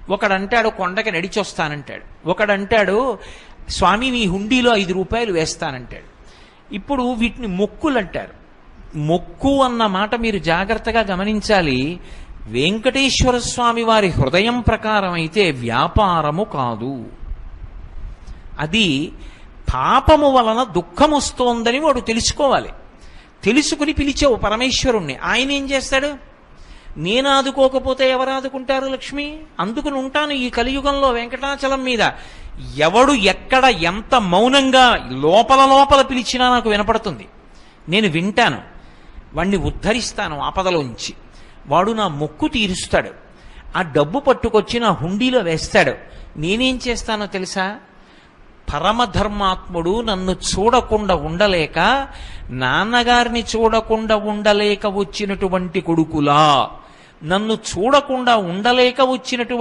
ఒకడంటాడు కొండకి నడిచొస్తానంటాడు, ఒకడంటాడు స్వామి మీ హుండీలో 5 రూపాయలు వేస్తానంటాడు. ఇప్పుడు వీటిని మొక్కులు అంటారు. మొక్కు అన్న మాట మీరు జాగ్రత్తగా గమనించాలి. వెంకటేశ్వర స్వామి వారి హృదయం ప్రకారం అయితే వ్యాపారము కాదు. అది పాపము వలన దుఃఖం వస్తోందని వాడు తెలుసుకోవాలి. తెలుసుకుని పిలిచావు పరమేశ్వరుణ్ణి, ఆయన ఏం చేస్తాడు? నేను ఆదుకోకపోతే ఎవరు ఆదుకుంటారు లక్ష్మి? అందుకుని ఉంటాను ఈ కలియుగంలో వెంకటాచలం మీద. ఎవడు ఎక్కడ ఎంత మౌనంగా లోపల లోపల పిలిచినా నాకు వినపడుతుంది. నేను వింటాను, వాణ్ణి ఉద్ధరిస్తాను ఆపదలోంచి. వాడు నా మొక్కు తీరుస్తాడు. ఆ డబ్బు పట్టుకొచ్చి నా హుండీలో వేస్తాడు. నేనేం చేస్తానో తెలుసా? పరమధర్మాత్ముడు నన్ను చూడకుండా ఉండలేక, నాన్నగారిని చూడకుండా ఉండలేక వచ్చినటువంటి కొడుకులా, నన్ను చూడకుండా ఉండలేక వచ్చినటువంటి